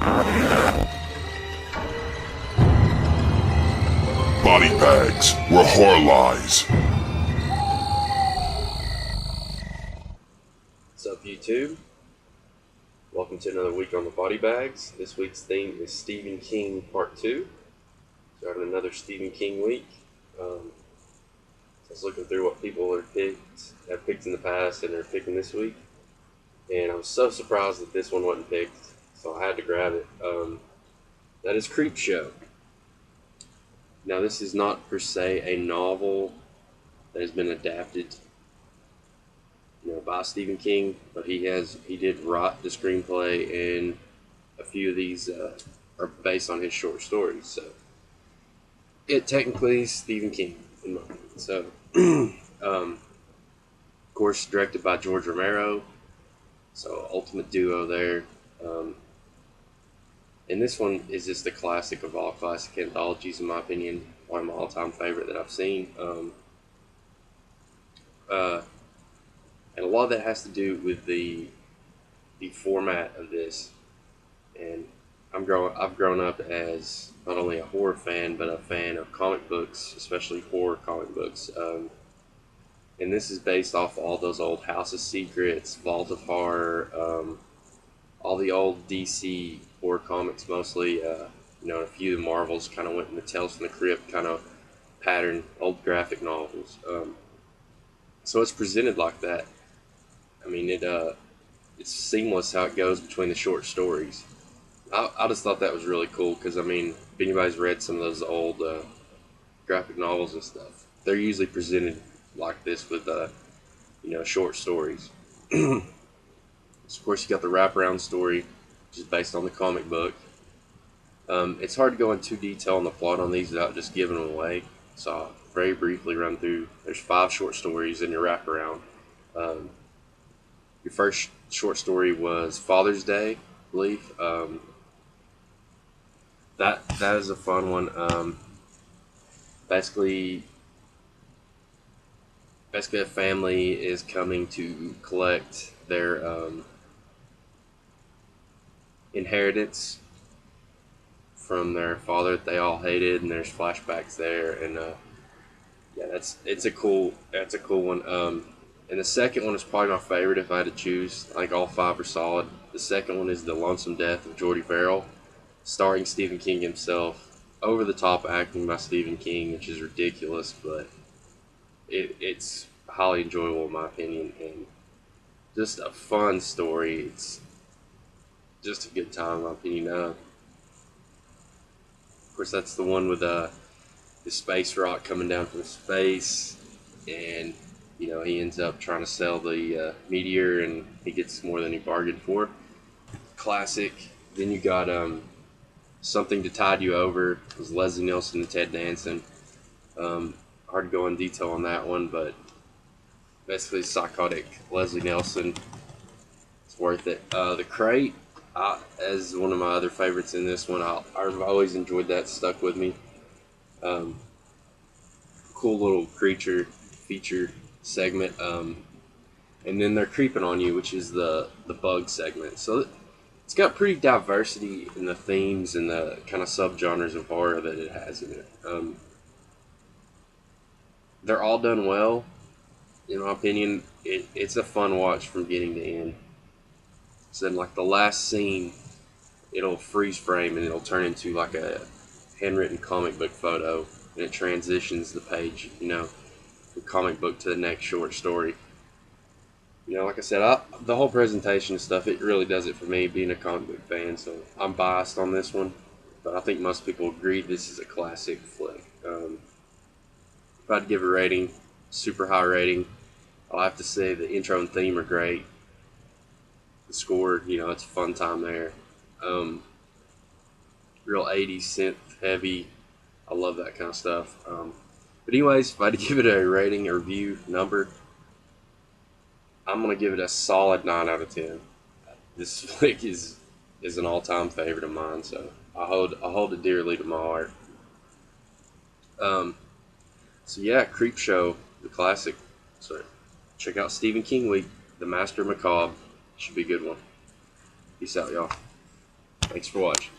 Body bags were horror lies. What's up, YouTube? Welcome to another week on the Body Bags. This week's theme is Stephen King Part 2. Starting another Stephen King week. I was looking through what people have picked in the past and are picking this week. And I was so surprised that this one wasn't picked, so I had to grab it. That is Creepshow. Now, this is not per se a novel that has been adapted, by Stephen King, but he did write the screenplay, and a few of these are based on his short stories. So, it technically is Stephen King, in my opinion. So, of course, directed by George Romero. So, ultimate duo there. And this one is just a classic of all classic anthologies, in my opinion. One of my all-time favorite that I've seen. And a lot of that has to do with the format of this. And I've grown up as not only a horror fan, but a fan of comic books, especially horror comic books. And this is based off all those old House of Secrets, Vault of Horror, all the old DC horror comics mostly. A few of the Marvels kind of went in the Tales from the Crypt kind of pattern, old graphic novels. So it's presented like that. I mean, it's seamless how it goes between the short stories. I just thought that was really cool because, if anybody's read some of those old graphic novels and stuff, they're usually presented like this with, short stories. So, of course, you got the wraparound story, which is based on the comic book. It's hard to go into detail on the plot on these without just giving them away. So I'll very briefly run through. There's 5 short stories in your wraparound. Your first short story was Father's Day, I believe. That is a fun one. Basically, a family is coming to collect their inheritance from their father that they all hated, and there's flashbacks there, and it's a cool one. And the second one is probably my favorite if I had to choose. I think all 5 are solid. The second one is The Lonesome Death of Jordy Verrill, starring Stephen King himself. Over the top acting by Stephen King, which is ridiculous, but it's highly enjoyable in my opinion, and just a fun story. It's just a good time in my opinion. Of course, that's the one with the space rock coming down from space, and he ends up trying to sell the meteor, and he gets more than he bargained for. Classic. Then you got Something to Tide You Over. It was Leslie Nielsen and Ted Danson. Hard to go in detail on that one, but basically psychotic Leslie Nielsen. It's worth it. The Crate, as one of my other favorites in this one. I've always enjoyed that. Stuck with me. Cool little creature feature segment. And then They're Creeping on You, which is the bug segment. So it's got pretty diversity in the themes and the kind of subgenres of horror that it has in it. They're all done well, in my opinion. It's a fun watch from beginning to end. So then, like the last scene, it'll freeze frame and it'll turn into like a handwritten comic book photo, and it transitions the page, from comic book to the next short story. Like I said, the whole presentation and stuff, it really does it for me, being a comic book fan, so I'm biased on this one, but I think most people agree this is a classic flick. If I'd give a rating, super high rating, I'll have to say the intro and theme are great. The score, it's a fun time there. Real 80s synth heavy. I love that kind of stuff. But anyways, if I had to give it a rating or review number, I'm going to give it a solid 9 out of 10. This flick is an all-time favorite of mine, so I hold it dearly to my heart. So yeah, Creepshow, the classic. So check out Stephen King Week, The Master Macabre. Should be a good one. Peace out, y'all. Thanks for watching.